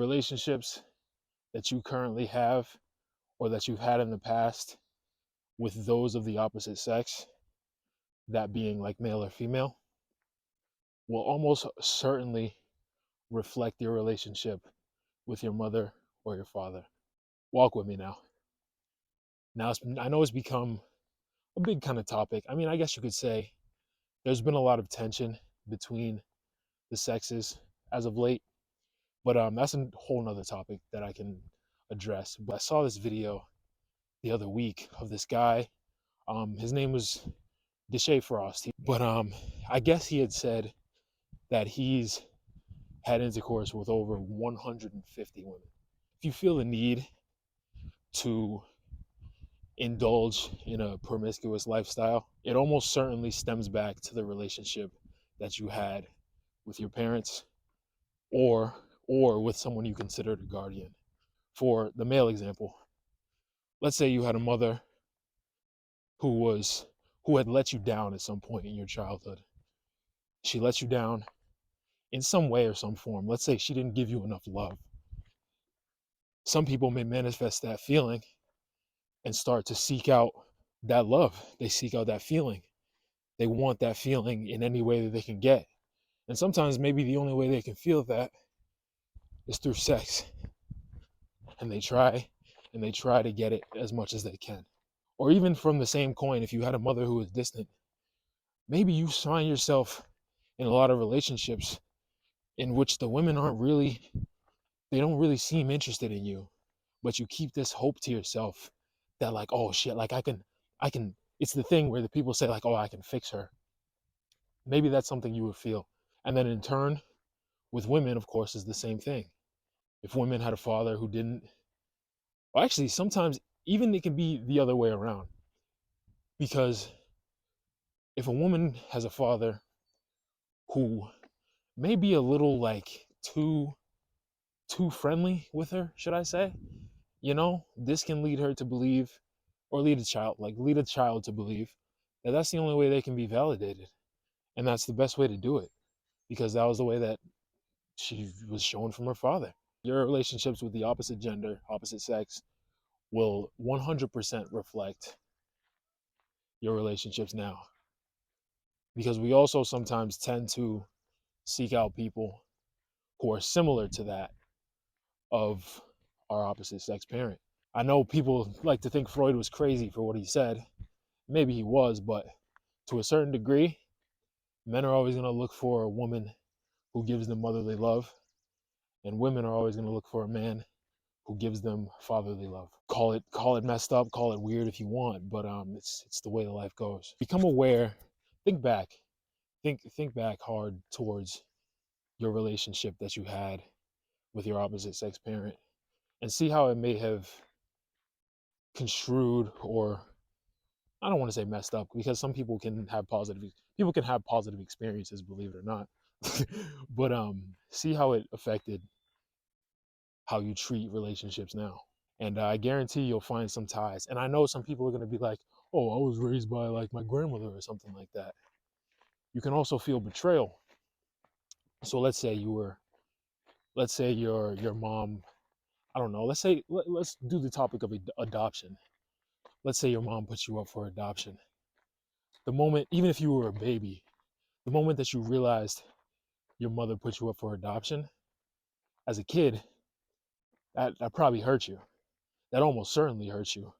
relationships that you currently have or that you've had in the past with those of the opposite sex, that being like male or female, will almost certainly reflect your relationship with your mother or your father. Walk with me now. I know it's become a big kind of topic. I mean, I guess you could say there's been a lot of tension between the sexes as of late, but that's a whole nother topic that I can address. But I saw this video the other week of this guy. His name was Deshae Frost, but I guess he had said that he's had intercourse with over 150 women. If you feel the need to indulge in a promiscuous lifestyle, it almost certainly stems back to the relationship that you had with your parents or with someone you considered a guardian. For the male example, let's say you had a mother who had let you down at some point in your childhood. She let you down in some way or some form. Let's say she didn't give you enough love. Some people may manifest that feeling and start to seek out that love. They seek out that feeling. They want that feeling in any way that they can get. And sometimes maybe the only way they can feel that is through sex. And they try to get it as much as they can. Or even from the same coin, if you had a mother who was distant, maybe you find yourself in a lot of relationships in which the women they don't really seem interested in you, but you keep this hope to yourself that like, oh shit, like I can, it's the thing where the people say like, oh, I can fix her. Maybe that's something you would feel. And then in turn, with women, of course, is the same thing. If women had a father who didn't, well, actually, sometimes even it can be the other way around. Because if a woman has a father who may be a little like too friendly with her, should I say? You know, this can lead her to believe, or lead a child to believe that that's the only way they can be validated. And that's the best way to do it, because that was the way that she was shown from her father. Your relationships with the opposite gender, opposite sex, will 100% reflect your relationships now. Because we also sometimes tend to seek out people who are similar to that of our opposite sex parent. I know people like to think Freud was crazy for what he said. Maybe he was, but to a certain degree, men are always going to look for a woman who gives them motherly love, and women are always going to look for a man who gives them fatherly love. Call it messed up, call it weird if you want, but it's the way the life goes. Become aware, think back hard towards your relationship that you had with your opposite sex parent, and see how it may have construed, or I don't want to say messed up, because some people can have positive experiences, believe it or not. But see how it affected how you treat relationships now. And I guarantee you'll find some ties. And I know some people are going to be like, oh, I was raised by like my grandmother or something like that. You can also feel betrayal. So let's say your mom, I don't know, let's do the topic of adoption. Let's say your mom puts you up for adoption. The moment, even if you were a baby, the moment that you realized your mother put you up for adoption, as a kid, that probably hurt you. That almost certainly hurt you.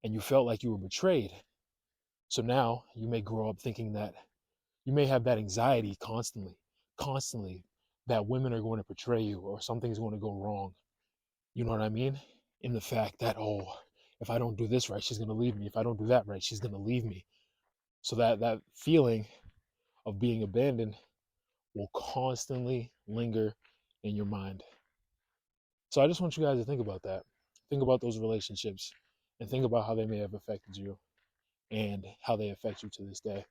And you felt like you were betrayed. So now you may grow up thinking that you may have that anxiety constantly, that women are going to betray you or something's going to go wrong. You know what I mean? In the fact that, oh, if I don't do this right, she's going to leave me. If I don't do that right, she's going to leave me. So that feeling of being abandoned will constantly linger in your mind. So I just want you guys to think about that. Think about those relationships and think about how they may have affected you and how they affect you to this day.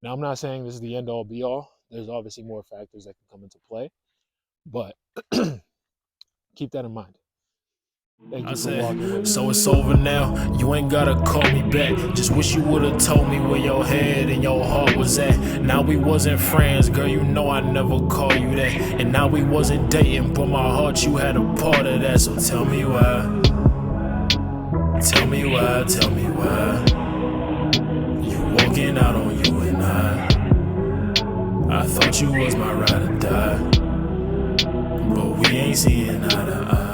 Now, I'm not saying this is the end all be all. There's obviously more factors that can come into play, but keep that in mind. Thank I you for walking with said, me. so it's over now, you ain't gotta call me back. Just wish you would've told me where your head and your heart was at. Now we wasn't friends, girl, you know I never call you that. And now we wasn't dating, but my heart, you had a part of that. So tell me why, tell me why, tell me why you walking out on you and I thought you was my ride or die, but we ain't seeing eye to eye.